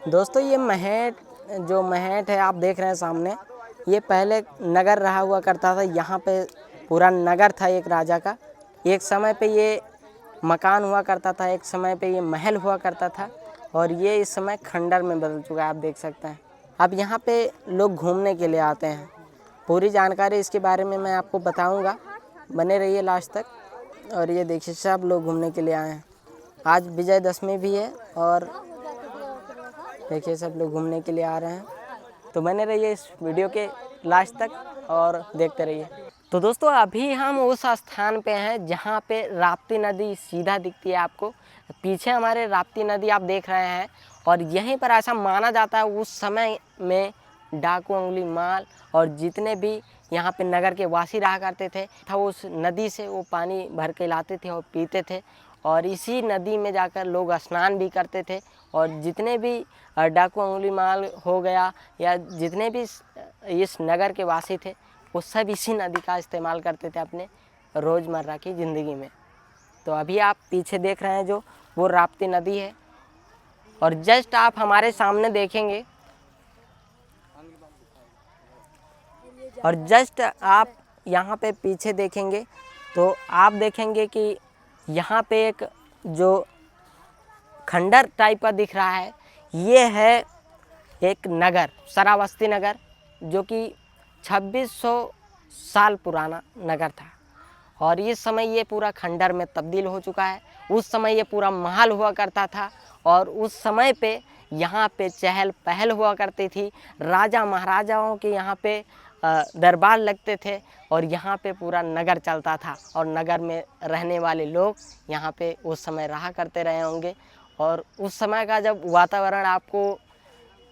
दोस्तों ये महट है आप देख रहे हैं सामने, ये पहले नगर रहा हुआ करता था। यहाँ पे पूरा नगर था एक राजा का। एक समय पे ये मकान हुआ करता था, एक समय पे ये महल हुआ करता था और ये इस समय खंडर में बदल चुका है, आप देख सकते हैं। अब यहाँ पे लोग घूमने के लिए आते हैं। पूरी जानकारी इसके बारे में मैं आपको बताऊँगा, बने रहिए लास्ट तक। और ये देखिए सब लोग घूमने के लिए आए हैं। आज विजयदशमी भी है और देखिए सब लोग घूमने के लिए आ रहे हैं। तो बने रहिए इस वीडियो के लास्ट तक और देखते रहिए। तो दोस्तों अभी हम उस स्थान पे हैं जहाँ पे राप्ती नदी सीधा दिखती है आपको। पीछे हमारे राप्ती नदी आप देख रहे हैं और यहीं पर ऐसा माना जाता है उस समय में डाकू अंगुलीमाल और जितने भी यहाँ पे नगर के वासी रहा करते थे था उस नदी से वो पानी भर के लाते थे और पीते थे। और इसी नदी में जाकर लोग स्नान भी करते थे। और जितने भी डाकू अंगुलीमाल हो गया या जितने भी इस नगर के वासी थे वो सब इसी नदी का इस्तेमाल करते थे अपने रोज़मर्रा की ज़िंदगी में। तो अभी आप पीछे देख रहे हैं जो वो राप्ती नदी है और जस्ट आप हमारे सामने देखेंगे और जस्ट आप यहाँ पे पीछे देखेंगे तो आप देखेंगे कि यहाँ पे एक जो खंडर टाइप का दिख रहा है, ये है एक नगर श्रावस्ती नगर, जो कि 2600 साल पुराना नगर था। और इस समय ये पूरा खंडर में तब्दील हो चुका है। उस समय ये पूरा महल हुआ करता था और उस समय पे यहाँ पे चहल पहल हुआ करती थी। राजा महाराजाओं के यहाँ पे दरबार लगते थे और यहाँ पे पूरा नगर चलता था और नगर में रहने वाले लोग यहाँ पे उस समय रहा करते रहे होंगे। और उस समय का जब वातावरण आपको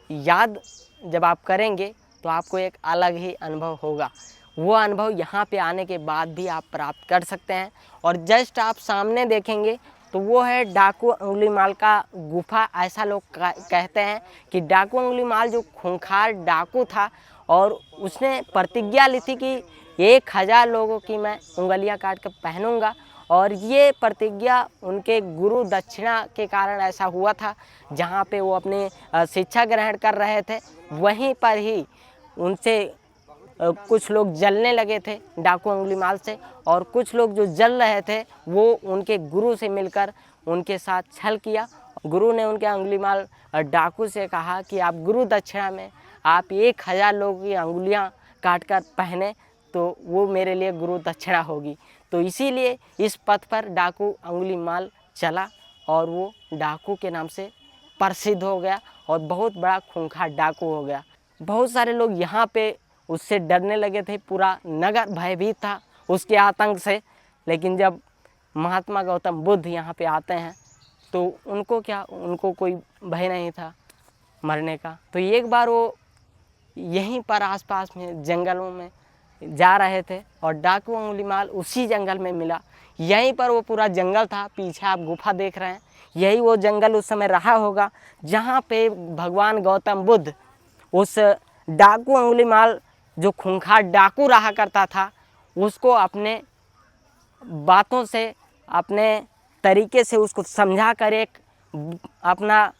याद जब आप करेंगे तो आपको एक अलग ही अनुभव होगा। वो अनुभव यहाँ पे आने के बाद भी आप प्राप्त कर सकते हैं। और जस्ट आप सामने देखेंगे तो वो है डाकू अंगुलीमाल का गुफा। ऐसा लोग कहते हैं कि डाकू अंगुलीमाल जो खूंखार डाकू था और उसने प्रतिज्ञा ली थी कि 1000 लोगों की मैं उंगलियां काट कर पहनूंगा। और ये प्रतिज्ञा उनके गुरु दक्षिणा के कारण ऐसा हुआ था। जहाँ पे वो अपने शिक्षा ग्रहण कर रहे थे वहीं पर ही उनसे कुछ लोग जलने लगे थे डाकू अंगुलीमाल से। और कुछ लोग जो जल रहे थे वो उनके गुरु से मिलकर उनके साथ छल किया। गुरु ने उनके अंगुलीमाल डाकू से कहा कि आप गुरु दक्षिणा में आप 1000 लोगों की अंगुलियां काट कर पहने तो वो मेरे लिए गुरु दक्षिणा होगी। तो इसीलिए इस पथ पर डाकू अंगुलीमाल चला और वो डाकू के नाम से प्रसिद्ध हो गया और बहुत बड़ा खूंखार डाकू हो गया। बहुत सारे लोग यहाँ पे उससे डरने लगे थे, पूरा नगर भयभीत था उसके आतंक से। लेकिन जब महात्मा गौतम बुद्ध यहाँ पे आते हैं तो उनको कोई भय नहीं था मरने का। तो एक बार वो यहीं पर आसपास में जंगलों में जा रहे थे और डाकू अंगुलीमाल उसी जंगल में मिला। यहीं पर वो पूरा जंगल था, पीछे आप गुफा देख रहे हैं, यही वो जंगल उस समय रहा होगा जहाँ पे भगवान गौतम बुद्ध उस डाकू अंगुलीमाल जो खूंखार डाकू रहा करता था उसको अपने बातों से अपने तरीके से उसको समझा कर एक अपना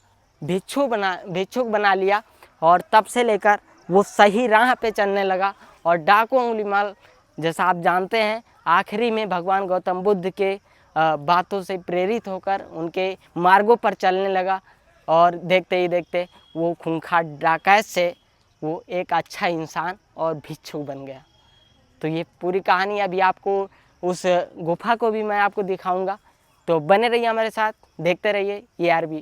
भिक्षुक बना लिया। और तब से लेकर वो सही राह पे चलने लगा। और डाकू अंगुलीमाल जैसा आप जानते हैं आखिरी में भगवान गौतम बुद्ध के बातों से प्रेरित होकर उनके मार्गों पर चलने लगा और देखते ही देखते वो खूंखार डकैत से वो एक अच्छा इंसान और भिक्षुक बन गया। तो ये पूरी कहानी अभी आपको उस गुफा को भी मैं आपको दिखाऊंगा। तो बने रहिए हमारे साथ, देखते रहिए ARB।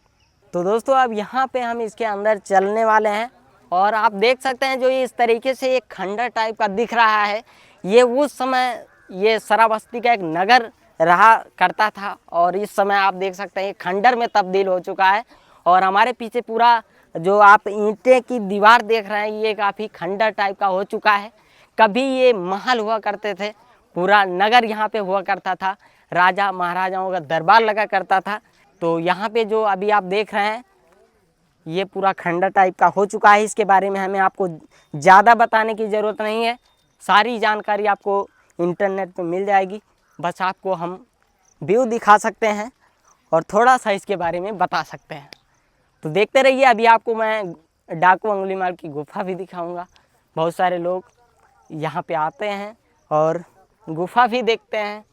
तो दोस्तों अब यहाँ पे हम इसके अंदर चलने वाले हैं और आप देख सकते हैं जो इस तरीके से एक खंडर टाइप का दिख रहा है, ये उस समय ये श्रावस्ती का एक नगर रहा करता था और इस समय आप देख सकते हैं ये खंडर में तब्दील हो चुका है। और हमारे पीछे पूरा जो आप ईंटें की दीवार देख रहे हैं ये काफ़ी खंडर टाइप का हो चुका है। कभी ये महल हुआ करते थे, पूरा नगर यहाँ पे हुआ करता था, राजा महाराजाओं का दरबार लगा करता था। तो यहाँ पे जो अभी आप देख रहे हैं ये पूरा खंडर टाइप का हो चुका है। इसके बारे में हमें आपको ज़्यादा बताने की ज़रूरत नहीं है, सारी जानकारी आपको इंटरनेट पे मिल जाएगी। बस आपको हम व्यू दिखा सकते हैं और थोड़ा सा इसके बारे में बता सकते हैं। तो देखते रहिए, अभी आपको मैं डाकू अंगुलीमाल की गुफा भी दिखाऊंगा। बहुत सारे लोग यहाँ पे आते हैं और गुफा भी देखते हैं,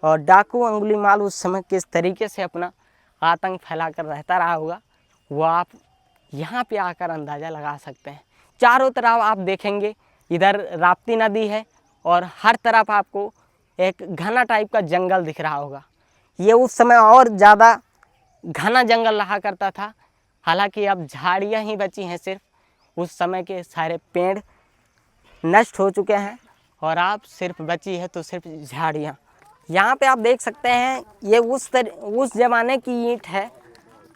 और डाकू अंगुलीमाल उस समय किस तरीके से अपना आतंक फैला कर रहता रहा होगा, वो आप यहाँ पे आकर अंदाज़ा लगा सकते हैं। चारों तरफ आप देखेंगे, इधर राप्ती नदी है और हर तरफ आपको एक घना टाइप का जंगल दिख रहा होगा। ये उस समय और ज़्यादा घना जंगल रहा करता था, हालांकि अब झाड़ियाँ ही बची हैं सिर्फ। उस समय के सारे पेड़ नष्ट हो चुके हैं और आप सिर्फ बची है तो सिर्फ झाड़ियाँ। यहाँ पे आप देख सकते हैं, ये उस ज़माने की ईंट है।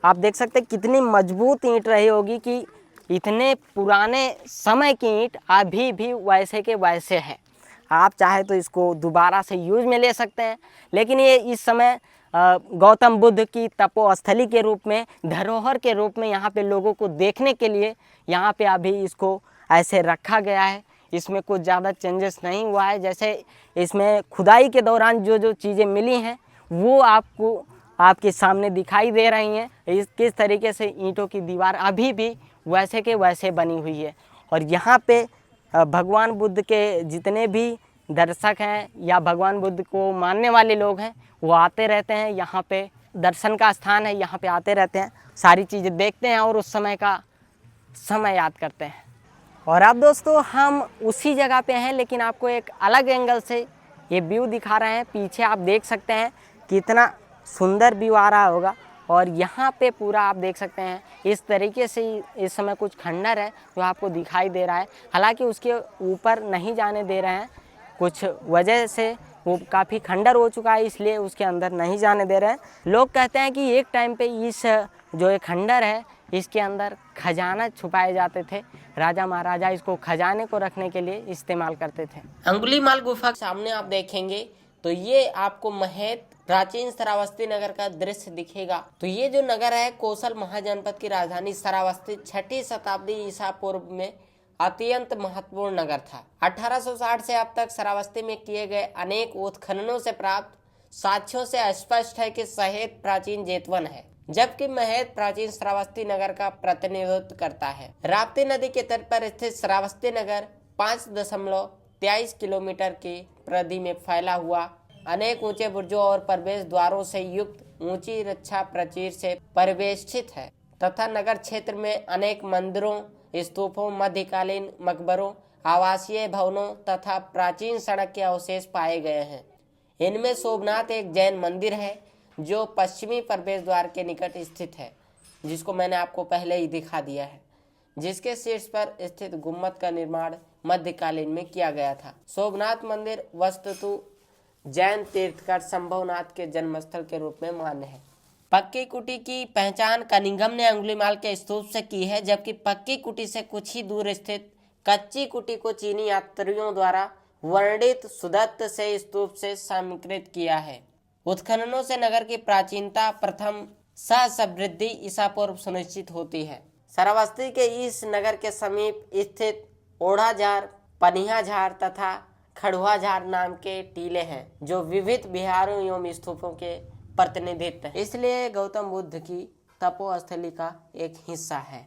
आप देख सकते हैं कितनी मजबूत ईंट रही होगी कि इतने पुराने समय की ईंट अभी भी वैसे के वैसे है। आप चाहे तो इसको दोबारा से यूज में ले सकते हैं, लेकिन ये इस समय गौतम बुद्ध की तपोस्थली के रूप में, धरोहर के रूप में यहाँ पे लोगों को देखने के लिए यहाँ पे अभी इसको ऐसे रखा गया है। इसमें कुछ ज़्यादा चेंजेस नहीं हुआ है। जैसे इसमें खुदाई के दौरान जो जो चीज़ें मिली हैं वो आपको आपके सामने दिखाई दे रही हैं। इस किस तरीके से ईंटों की दीवार अभी भी वैसे के वैसे बनी हुई है। और यहाँ पे भगवान बुद्ध के जितने भी दर्शक हैं या भगवान बुद्ध को मानने वाले लोग हैं, वो आते रहते हैं। यहाँ पे दर्शन का स्थान है, यहाँ पे आते रहते हैं, सारी चीज़ें देखते हैं और उस समय का समय याद करते हैं। और अब दोस्तों हम उसी जगह पे हैं, लेकिन आपको एक अलग एंगल से ये व्यू दिखा रहे हैं। पीछे आप देख सकते हैं कितना सुंदर व्यू आ रहा होगा। और यहाँ पे पूरा आप देख सकते हैं इस तरीके से इस समय कुछ खंडर है जो आपको दिखाई दे रहा है। हालांकि उसके ऊपर नहीं जाने दे रहे हैं, कुछ वजह से वो काफ़ी खंडर हो चुका है, इसलिए उसके अंदर नहीं जाने दे रहे हैं। लोग कहते हैं कि एक टाइम पे इस जो ये खंडर है इसके अंदर खजाना छुपाए जाते थे। राजा महाराजा इसको खजाने को रखने के लिए इस्तेमाल करते थे। अंगुलीमाल गुफा के सामने आप देखेंगे तो ये आपको महत प्राचीन श्रावस्ती नगर का दृश्य दिखेगा। तो ये जो नगर है कोसल महाजनपद की राजधानी श्रावस्ती 6ठी शताब्दी ईसा पूर्व में अत्यंत महत्वपूर्ण नगर था। 1860 से अब तक श्रावस्ती में किए गए अनेक उत्खननों से प्राप्त साक्ष्यों से स्पष्ट है कि शहर प्राचीन जेतवन है, जबकि महत प्राचीन श्रावस्ती नगर का प्रतिनिधित्व करता है। राप्ती नदी के तट पर स्थित श्रावस्ती नगर 5.23 किलोमीटर की परिधि में फैला हुआ अनेक ऊंचे बुर्जों और प्रवेश द्वारों से युक्त ऊंची रक्षा प्राचीर से परिवेष्टित है तथा नगर क्षेत्र में अनेक मंदिरों, स्तूपों, मध्यकालीन मकबरों, आवासीय भवनों तथा प्राचीन सड़क के अवशेष पाए गए हैं। इनमें सोमनाथ एक जैन मंदिर है जो पश्चिमी प्रवेश द्वार के निकट स्थित है, जिसको मैंने आपको पहले ही दिखा दिया है, जिसके शीर्ष पर स्थित गुम्बद का निर्माण मध्यकालीन में किया गया था। सोमनाथ मंदिर वस्तुतः जैन तीर्थकर संभवनाथ के जन्मस्थल के रूप में मान्य है। पक्की कुटी की पहचान कनिंघम ने अंगुलीमाल के स्तूप से की है, जबकि पक्की कुटी से कुछ ही दूर स्थित कच्ची कुटी को चीनी यात्रियों द्वारा वर्णित सुदत्त से स्तूप से समीकृत किया है। उत्खननों से नगर की प्राचीनता प्रथम सहस्राब्दी ईसा पूर्व सुनिश्चित होती है। श्रावस्ती के इस नगर के समीप स्थित ओढ़ाझार, पनियाझार तथा खड़ुआझार नाम के टीले हैं जो विविध विहारों एवं स्तूपों के प्रतिनिधित्व है, इसलिए गौतम बुद्ध की तपोस्थली का एक हिस्सा है।